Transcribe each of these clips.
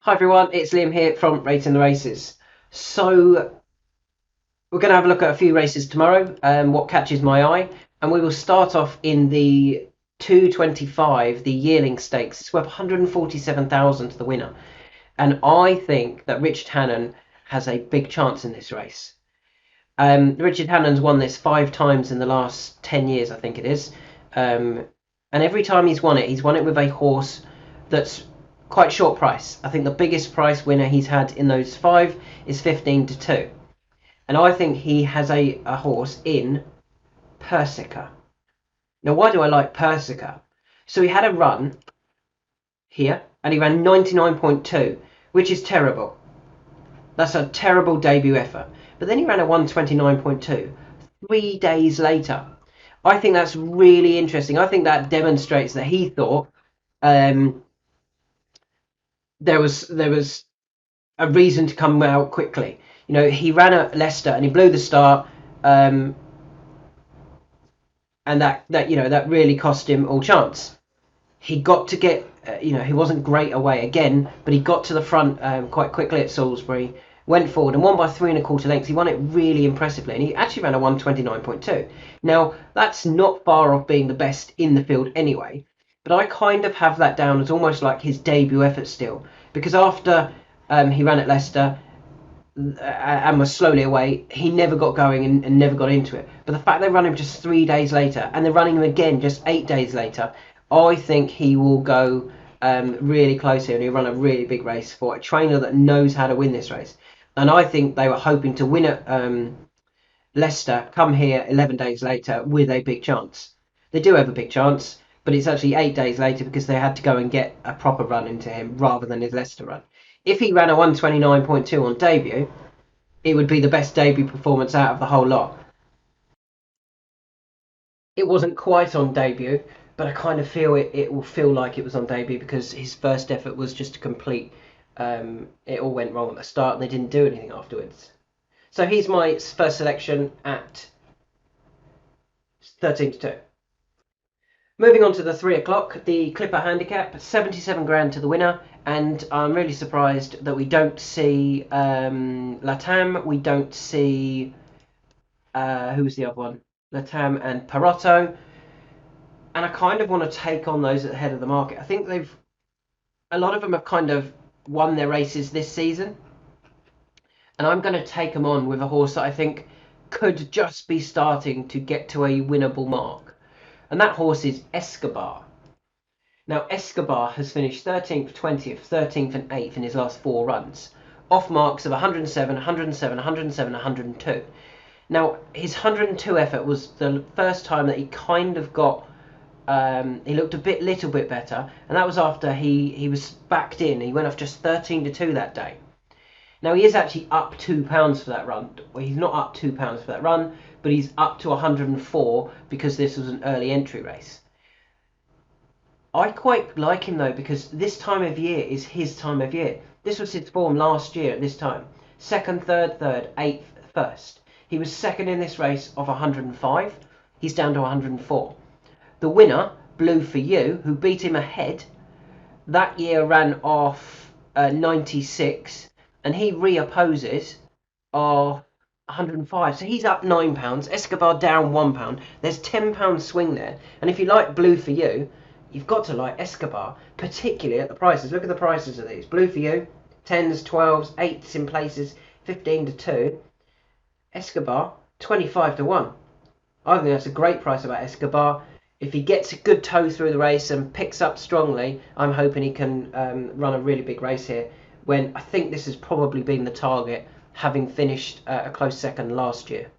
Hi everyone, it's Liam here from Rating the Races. So we're going to have a look at a few races tomorrow, what catches my eye, and we will start off in the 225, the Yearling Stakes. It's worth 147,000 to the winner, and I think that Richard Hannon has a big chance in this race. Richard Hannon's won this 5 times in the last 10 years, I think it is, and every time he's won it with a horse that's quite short price. I think the biggest price winner he's had in those 5 is 15-2. And I think he has a horse in Persica. Now, why do I like Persica? So he had a run here and he ran 99.2, which is terrible. That's a terrible debut effort. But then he ran a 129.2 3 days later. I think that's really interesting. I think that demonstrates that he thought um, there was a reason to come out quickly. You know, he ran at Leicester and he blew the start, and that really cost him all chance. He got to get, he wasn't great away again, but he got to the front quite quickly at Salisbury, went forward and won by 3 1/4 lengths. He won it really impressively, and he actually ran a 129.2. Now that's not far off being the best in the field anyway, but I kind of have that down as almost like his debut effort still, because after he ran at Leicester and was slowly away, he never got going and never got into it. But the fact they run him just 3 days later and they're running him again just 8 days later, I think he will go really close here and he'll run a really big race for a trainer that knows how to win this race. And I think they were hoping to win at Leicester, come here 11 days later with a big chance. They do have a big chance, but it's actually 8 days later because they had to go and get a proper run into him rather than his Leicester run. If he ran a 129.2 on debut, it would be the best debut performance out of the whole lot. It wasn't quite on debut, but I kind of feel it will feel like it was on debut because his first effort was just a complete. It all went wrong at the start and they didn't do anything afterwards. So he's my first selection at 13-2. Moving on to the 3 o'clock, the Clipper Handicap, 77 grand to the winner, and I'm really surprised that we don't see Latam, we don't see who was the other one? Latam and Parotto, and I kind of want to take on those at the head of the market. I think a lot of them have kind of won their races this season, and I'm going to take them on with a horse that I think could just be starting to get to a winnable mark, and that horse is Escobar. Now, Escobar has finished 13th, 20th, 13th and 8th in his last 4 runs, off marks of 107, 107, 107, 102. Now, his 102 effort was the first time that he kind of got, he looked little bit better, and that was after he was backed in. He went off just 13-2 that day. Now, he is actually up £2 for that run. Well, he's not up £2 for that run, but he's up to 104 because this was an early entry race. I quite like him though because this time of year is his time of year. This was his form last year at this time. Second, third, eighth, first. He was second in this race of 105. He's down to 104. The winner, Blue for You, who beat him ahead, that year ran off 96, and he reopposes off 105. So he's up £9. Escobar down £1. There's £10 swing there. And if you like Blue for You, you've got to like Escobar, particularly at the prices. Look at the prices of these. Blue for You, 10s, 12s, 8s in places, 15-2. Escobar, 25-1. I think that's a great price about Escobar. If he gets a good toe through the race and picks up strongly, I'm hoping he can run a really big race here, when I think this has probably been the target, having finished a close second last year.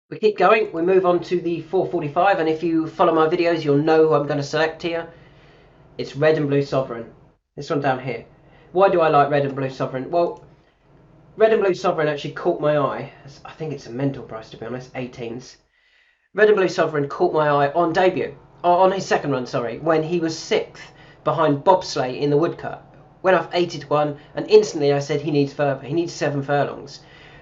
We keep going, we move on to the 4:45, and if you follow my videos, you'll know who I'm going to select here. It's Red and Blue Sovereign. This one down here. Why do I like Red and Blue Sovereign? Well, Red and Blue Sovereign actually caught my eye. I think it's a mental price, to be honest, 18s. Red and Blue Sovereign caught my eye on debut, on his second run, sorry, when he was 6th behind Bobsleigh in the woodcut. Went off 80-1, and instantly I said he needs further. He needs 7 furlongs.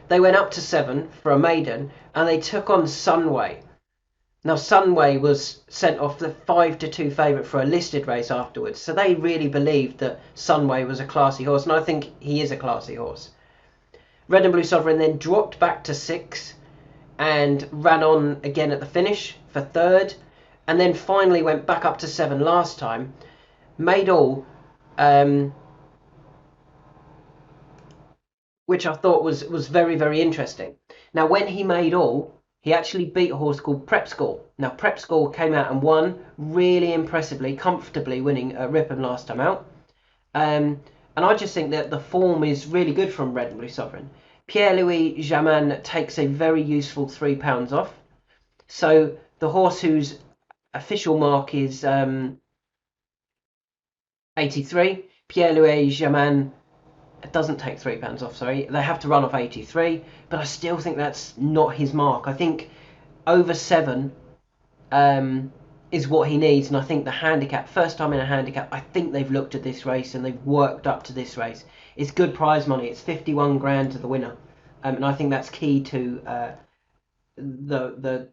They went up to 7 for a maiden, and they took on Sunway. Now, Sunway was sent off the 5-2 favourite for a listed race afterwards, so they really believed that Sunway was a classy horse, and I think he is a classy horse. Red and Blue Sovereign then dropped back to 6 and ran on again at the finish for third, and then finally went back up to 7 last time. Made all, which I thought was very, very interesting. Now, when he made all, he actually beat a horse called Prep School. Now, Prep School came out and won really impressively, comfortably winning at Ripon last time out. And I just think that the form is really good from Red and Blue Sovereign. Pierre-Louis Jamin takes a very useful £3 off. So the horse whose official mark is 83, Pierre-Louis Jamin doesn't take £3 off, sorry. They have to run off 83, but I still think that's not his mark. I think over 7 is what he needs, and I think the handicap, first time in a handicap, I think they've looked at this race and they've worked up to this race. It's good prize money. It's 51 grand to the winner, and I think that's key to the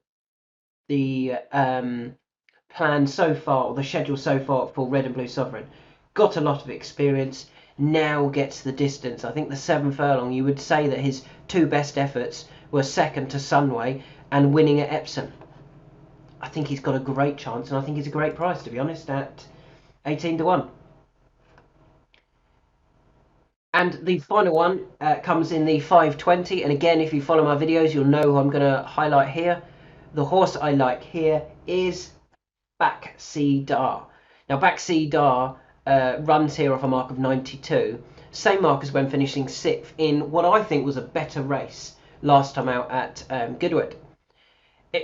plan so far, or the schedule so far for Red and Blue Sovereign. Got a lot of experience, now gets the distance. I think the 7 furlong, you would say that his 2 best efforts were second to Sunway and winning at Epsom. I think he's got a great chance, and I think he's a great price, to be honest, at 18-1. And the final one comes in the 520, and again, if you follow my videos, you'll know who I'm going to highlight here. The horse I like here is Backseat Dar. Now, Backseat Dar runs here off a mark of 92, same mark as when finishing 6th in what I think was a better race last time out at Goodwood.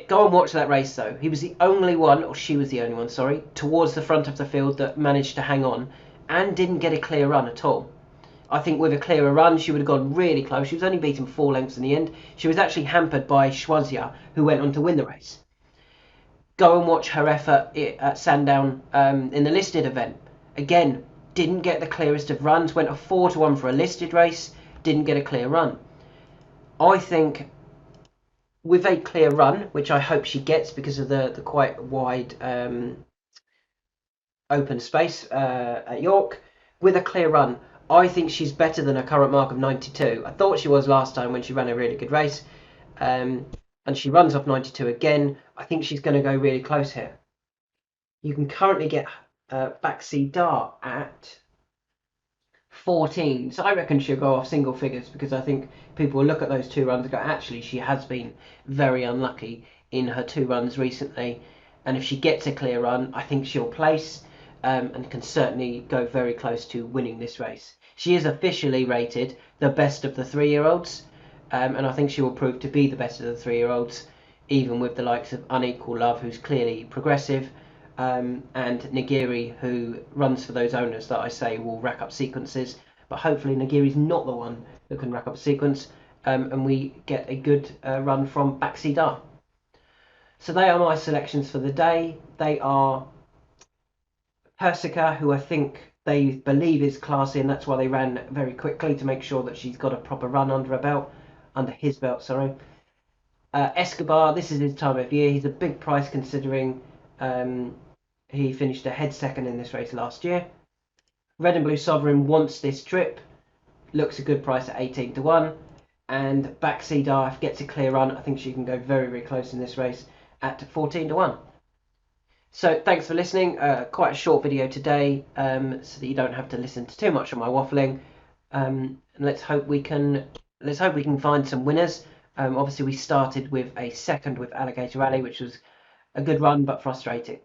Go and watch that race though. He was the only one, or she was the only one, sorry, towards the front of the field that managed to hang on and didn't get a clear run at all. I think with a clearer run, she would have gone really close. She was only beaten 4 lengths in the end. She was actually hampered by Schwazia, who went on to win the race. Go and watch her effort at Sandown in the listed event. Again, didn't get the clearest of runs. Went a 4-1 for a listed race. Didn't get a clear run. I think with a clear run, which I hope she gets because of the quite wide open space at York, with a clear run, I think she's better than her current mark of 92. I thought she was last time when she ran a really good race, and she runs off 92 again. I think she's going to go really close here. You can currently get Backseat Dar at 14, so I reckon she'll go off single figures, because I think people will look at those 2 runs and go, actually, she has been very unlucky in her 2 runs recently, and if she gets a clear run, I think she'll place and can certainly go very close to winning this race. She is officially rated the best of the 3-year-olds, and I think she will prove to be the best of the 3-year-olds, even with the likes of Unequal Love, who's clearly progressive, and Nagiri, who runs for those owners that I say will rack up sequences. But hopefully Nagiri's not the one that can rack up a sequence, and we get a good run from Backseat Dar. So they are my selections for the day. They are Persica, who I think they believe is classy, and that's why they ran very quickly to make sure that she's got a proper run under his belt, sorry. Escobar, this is his time of year. He's a big price considering he finished a head second in this race last year. Red and Blue Sovereign wants this trip. Looks a good price at 18-1. And Backseat Dar gets a clear run. I think she can go very, very close in this race at 14-1. So thanks for listening. Quite a short video today, so that you don't have to listen to too much of my waffling. And let's hope we can find some winners. Obviously, we started with a second with Alligator Rally, which was a good run but frustrating.